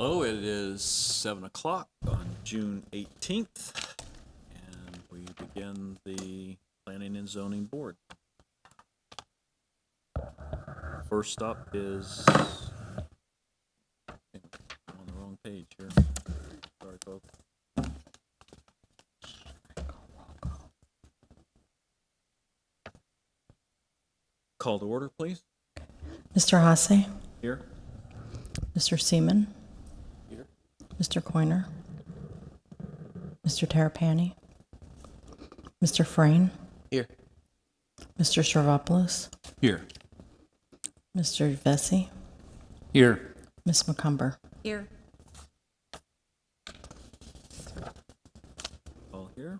Hello, it is 7 o'clock on June 18th, and we begin the Planning and Zoning Board. First up is, I'm on the wrong page here. Sorry, folks. Call to order, please. Mr. Hasse, Here. Mr. Seaman, Here. Mr. Coiner, Mr. Terrapini, Mr. Frayne, Here. Mr. Stravopoulos, Here. Mr. Vesey, Here. Ms. McCumber. Here. All here.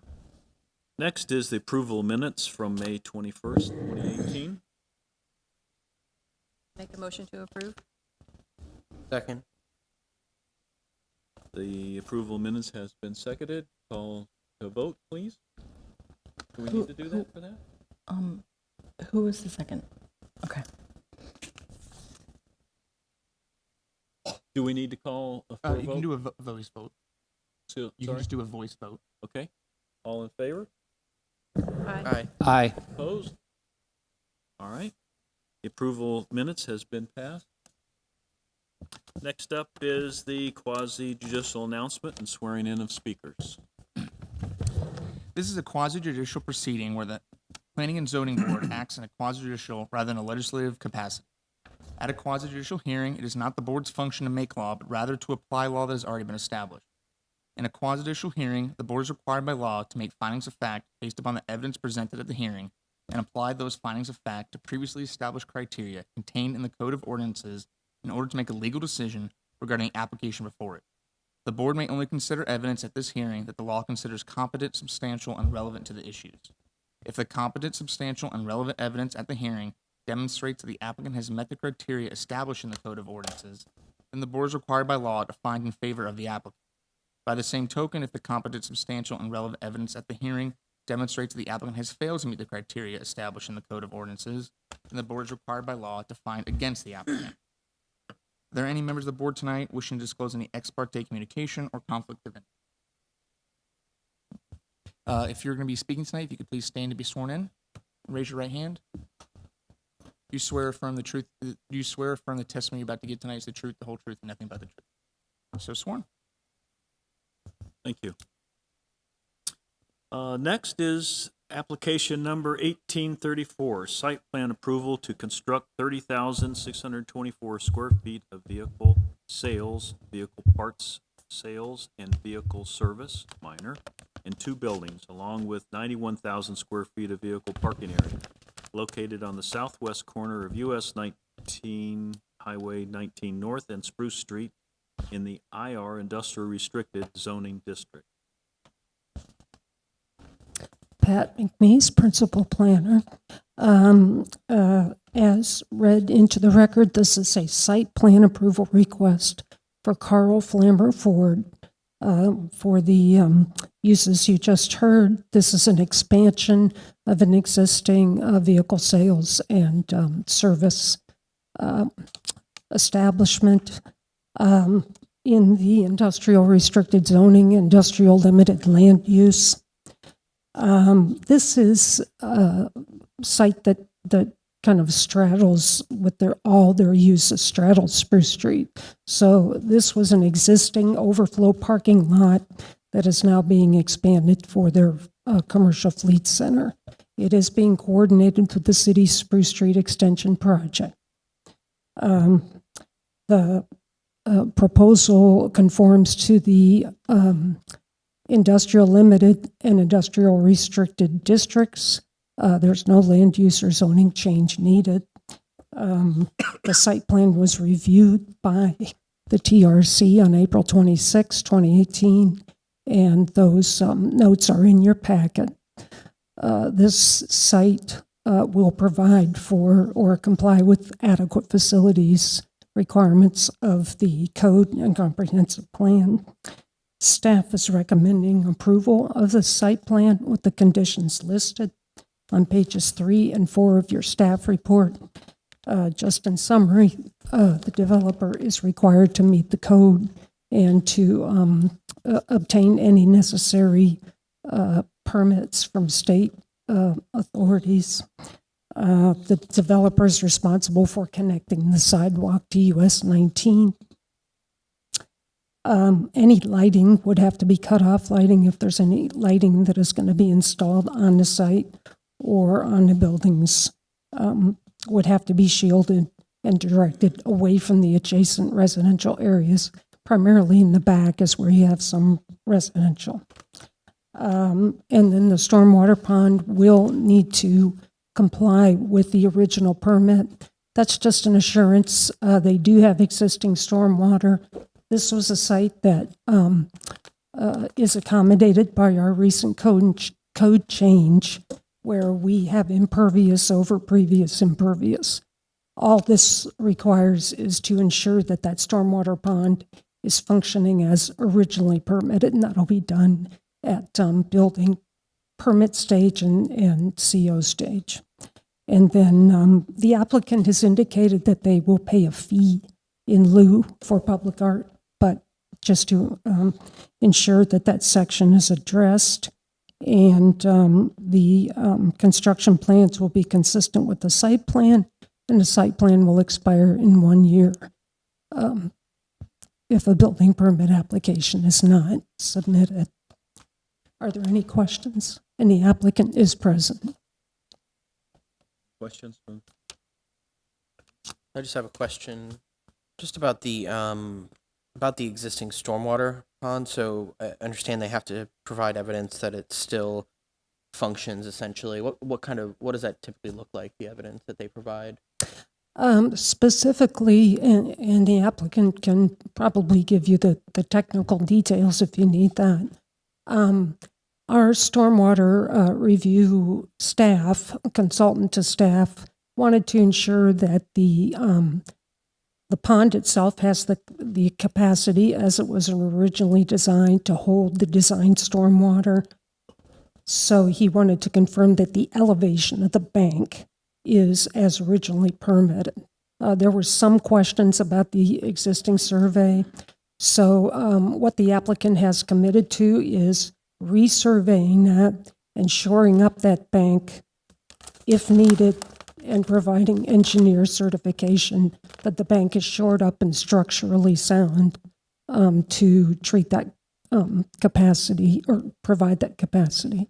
Next is the approval of minutes from May 21st, 2018. Make a motion to approve? Second. The approval of minutes has been seconded. Call to vote, please. Do we need to do that for that? Who was the second? Okay. Do we need to call a for a You vote? can do a voice vote. So- You can sorry? just do a voice vote. Okay. All in favor? Aye. Aye. Opposed? All right. The approval minutes has been passed. Next up is the quasi-judicial announcement and swearing in of speakers. This is a quasi-judicial proceeding where the Planning and Zoning Board acts in a quasi-judicial rather than a legislative capacity. At a quasi-judicial hearing, it is not the board's function to make law, but rather to apply law that has already been established. In a quasi-judicial hearing, the board is required by law to make findings of fact based upon the evidence presented at the hearing and apply those findings of fact to previously established criteria contained in the Code of Ordinances in order to make a legal decision regarding application before it. The board may only consider evidence at this hearing that the law considers competent, substantial, and relevant to the issues. If the competent, substantial, and relevant evidence at the hearing demonstrates that the applicant has met the criteria established in the Code of Ordinances, then the board is required by law to find in favor of the applicant. By the same token, if the competent, substantial, and relevant evidence at the hearing demonstrates that the applicant has failed to meet the criteria established in the Code of Ordinances, then the board is required by law to find against the applicant. Are there any members of the board tonight wishing to disclose any ex parte communication or conflict of interest? If you're going to be speaking tonight, if you could please stand to be sworn in. Raise your right hand. You swear affirm the truth. You swear affirm the testimony you're about to give tonight is the truth, the whole truth, and nothing but the truth. So sworn. Thank you. Next is application number 1834, site plan approval to construct 30,624 square feet of vehicle sales, vehicle parts sales, and vehicle service, minor, in two buildings, along with 91,000 square feet of vehicle parking area, located on the southwest corner of US 19, Highway 19 North and Spruce Street in the IR Industrial Restricted Zoning District. Pat McNeese, Principal Planner. As read into the record, this is a site plan approval request for Carl Flammer Ford for the uses you just heard. This is an expansion of an existing vehicle sales and service establishment in the industrial restricted zoning, industrial limited land use. This is a site that kind of straddles with all their uses, straddles Spruce Street. So this was an existing overflow parking lot that is now being expanded for their commercial fleet center. It is being coordinated with the city's Spruce Street Extension project. The proposal conforms to the industrial limited and industrial restricted districts. There's no land use or zoning change needed. The site plan was reviewed by the TRC on April 26, 2018, and those notes are in your packet. This site will provide for or comply with adequate facilities requirements of the code and comprehensive plan. Staff is recommending approval of the site plan with the conditions listed on pages 3 and 4 of your staff report. Just in summary, the developer is required to meet the code and to obtain any necessary permits from state authorities. The developer is responsible for connecting the sidewalk to US 19. Any lighting would have to be cut off lighting if there's any lighting that is going to be installed on the site or on the buildings, would have to be shielded and directed away from the adjacent residential areas. Primarily in the back is where you have some residential. And then the stormwater pond will need to comply with the original permit. That's just an assurance. They do have existing stormwater. This was a site that is accommodated by our recent code change, where we have impervious over previous impervious. All this requires is to ensure that that stormwater pond is functioning as originally permitted, and that'll be done at building permit stage and CO stage. And then the applicant has indicated that they will pay a fee in lieu for public art, but just to ensure that that section is addressed, and the construction plans will be consistent with the site plan, and the site plan will expire in 1 year if a building permit application is not submitted. Are there any questions? And the applicant is present. Questions from? I just have a question, just about the existing stormwater pond. So I understand they have to provide evidence that it still functions. Essentially, what does that typically look like? The evidence that they provide. Specifically, and the applicant can probably give you the technical details if you need that. Our stormwater review staff, consultant to staff, wanted to ensure that the pond itself has the capacity, as it was originally designed, to hold the designed stormwater. So he wanted to confirm that the elevation of the bank is as originally permitted. There were some questions about the existing survey. So what the applicant has committed to is resurveying that and shoring up that bank if needed, and providing engineer certification that the bank is shored up and structurally sound to treat that capacity or provide that capacity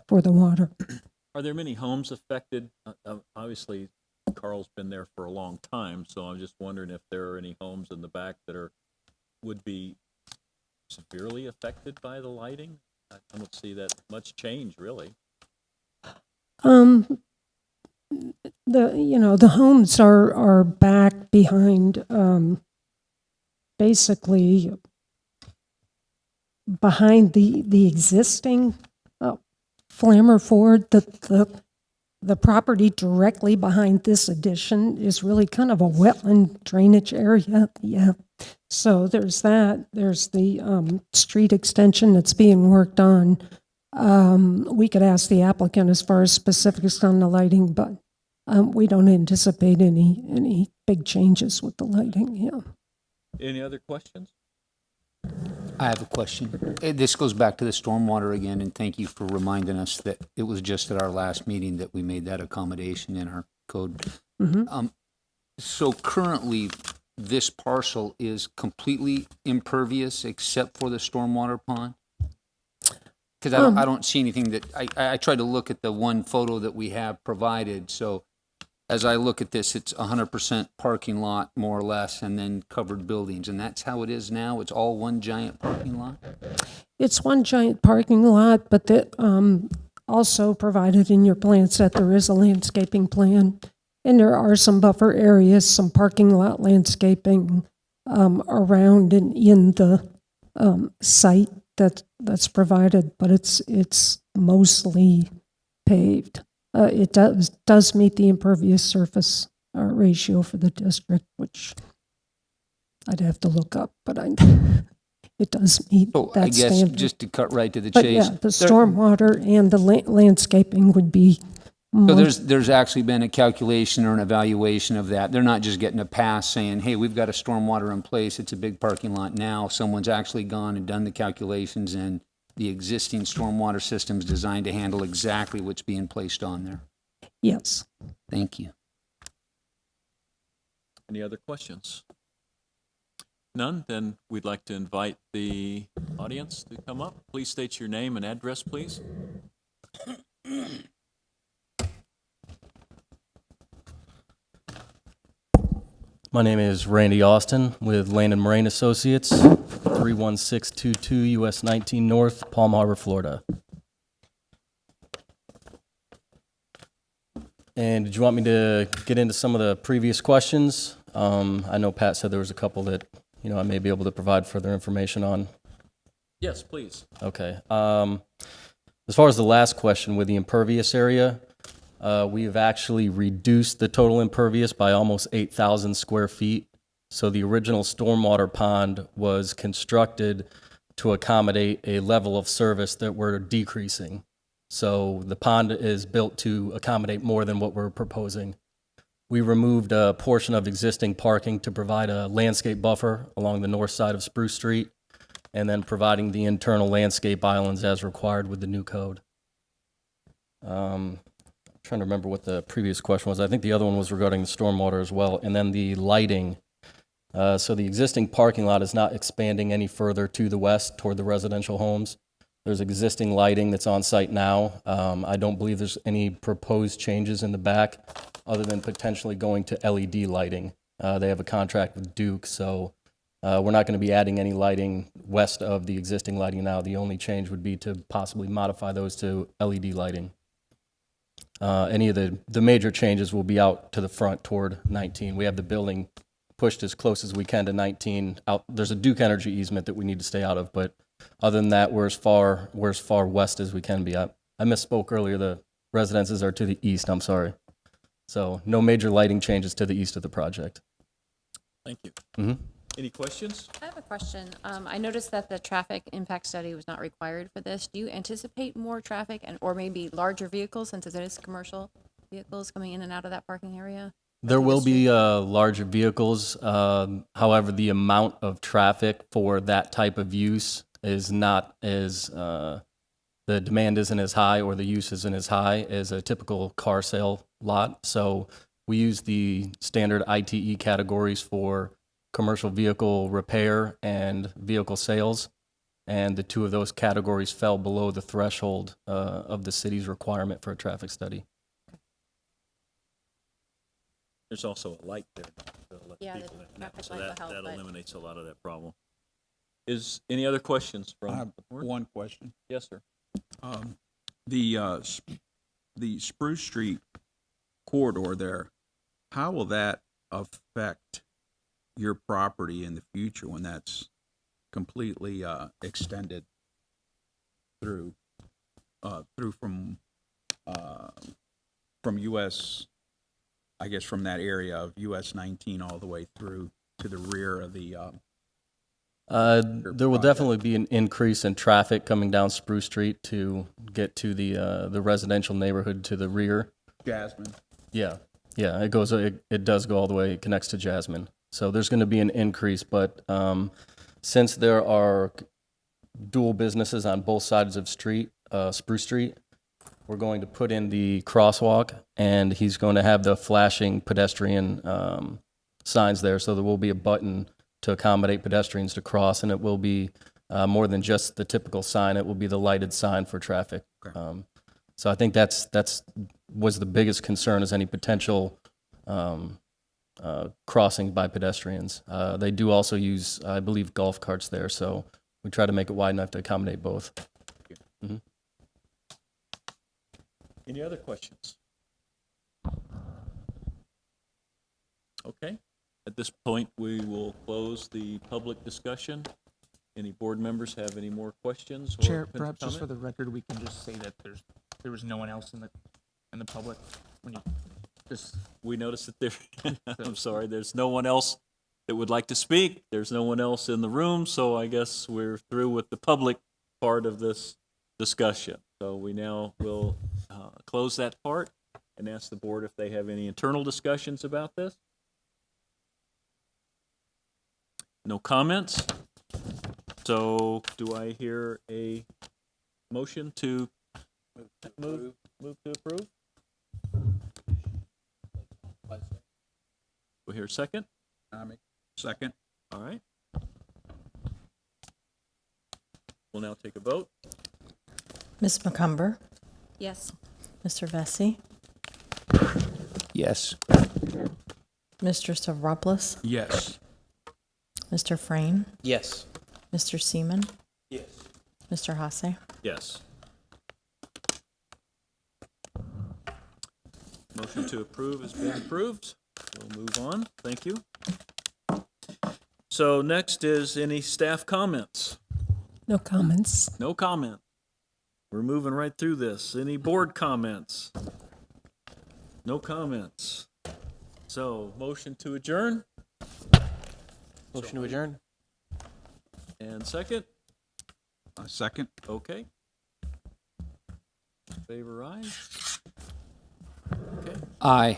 for the water. Are there many homes affected? Obviously, Carl's been there for a long time, so I'm just wondering if there are any homes in the back that would be severely affected by the lighting. I don't see that much change, really. The homes are back behind, basically behind the existing Flammer Ford. The property directly behind this addition is really kind of a wetland drainage area. Yeah. So there's that. There's the street extension that's being worked on. We could ask the applicant as far as specifics on the lighting, but we don't anticipate any big changes with the lighting. Yeah. Any other questions? I have a question. This goes back to the stormwater again, and thank you for reminding us that it was just at our last meeting that we made that accommodation in our code. Mm-hmm. So currently, this parcel is completely impervious except for the stormwater pond? Because I don't see anything that, I tried to look at the one photo that we have provided, so as I look at this, it's 100% parking lot, more or less, and then covered buildings. And that's how it is now? It's all one giant parking lot? It's one giant parking lot, but also provided in your plan set, there is a landscaping plan. And there are some buffer areas, some parking lot landscaping around and in the site that's provided, but it's mostly paved. It does meet the impervious surface ratio for the district, which I'd have to look up, but it does meet So that I guess standard. just to cut right to the But chase. yeah, the stormwater and the landscaping would be So there's actually been a calculation or an evaluation of that. They're not just getting a pass saying, hey, we've got a stormwater in place, it's a big parking lot now. Someone's actually gone and done the calculations, and the existing stormwater system's designed to handle exactly what's being placed on there. Yes. Thank you. Any other questions? None? Then we'd like to invite the audience to come up. Please state your name and address, please. My name is Randy Austin with Land and Moraine Associates, 31622 US 19 North, Palm Harbor, Florida. And did you want me to get into some of the previous questions? I know Pat said there was a couple that, I may be able to provide further information on. Yes, please. Okay. As far as the last question with the impervious area, we have actually reduced the total impervious by almost 8,000 square feet. So the original stormwater pond was constructed to accommodate a level of service that we're decreasing. So the pond is built to accommodate more than what we're proposing. We removed a portion of existing parking to provide a landscape buffer along the north side of Spruce Street, and then providing the internal landscape islands as required with the new code. Trying to remember what the previous question was. I think the other one was regarding the stormwater as well. And then the lighting. So the existing parking lot is not expanding any further to the west toward the residential homes. There's existing lighting that's on site now. I don't believe there's any proposed changes in the back other than potentially going to LED lighting. They have a contract with Duke, so we're not going to be adding any lighting west of the existing lighting now. The only change would be to possibly modify those to LED lighting. Any of the major changes will be out to the front toward 19. We have the building pushed as close as we can to 19. There's a Duke Energy easement that we need to stay out of, but other than that, we're as far west as we can be. I misspoke earlier. The residences are to the east. I'm sorry. So no major lighting changes to the east of the project. Thank you. Mm-hmm. Any questions? I have a question. I noticed that the traffic impact study was not required for this. Do you anticipate more traffic or maybe larger vehicles, since it is commercial vehicles coming in and out of that parking area? There will be larger vehicles. However, the amount of traffic for that type of use is not as, the demand isn't as high or the use isn't as high as a typical car sale lot. So we use the standard ITE categories for commercial vehicle repair and vehicle sales. And the two of those categories fell below the threshold of the city's requirement for a traffic study. There's also a light there. To let Yeah, the people in. traffic So light will that help, but- eliminates a lot of that problem. Is any other questions from I have the board? one question. Yes, sir. The Spruce Street corridor there, how will that affect your property in the future when that's completely extended through from US, I guess from that area of US 19 all the way through to the rear of the There will definitely be an increase in traffic coming down Spruce Street to get to the residential neighborhood to the rear. Jasmine? Yeah, it does go all the way, it connects to Jasmine. So there's going to be an increase, but since there are dual businesses on both sides of Spruce Street, we're going to put in the crosswalk, and he's going to have the flashing pedestrian signs there, so there will be a button to accommodate pedestrians to cross, and it will be more than just the typical sign. It will be the lighted sign for traffic. Okay. So I think that's was the biggest concern, is any potential crossing by pedestrians. They do also use, I believe, golf carts there, so we try to make it wide enough to accommodate both. Mm-hmm. Any other questions? Okay. At this point, we will close the public discussion. Any board members have any more questions? Or Chair, con- perhaps just for comment? the record, we can just say that there was no one else in the public when you just. We noticed that there, I'm sorry, there's no one else that would like to speak. There's no one else in the room, so I guess we're through with the public part of this discussion. So we now will close that part. and ask the board if they have any internal discussions about this. No comments? So do I hear a motion to move to approve? We'll hear a second. Second. All right. We'll now take a vote. Ms. McCumber, Yes. Mr. Vesey, Yes. Mr. Stavropoulos, Yes. Mr. Frame, Yes. Mr. Seaman, Yes. Mr. Hasse. Yes. Motion to approve has been approved. We'll move on. Thank you. So next is any staff comments? No comments. No comment. We're moving right through this. Any board comments? No comments. So motion to adjourn Motion to adjourn. and second? Second. Okay. Favor aye. Okay. Aye.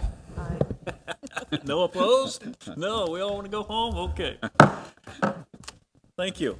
No opposed? No, we all want to go home? Okay. Thank you.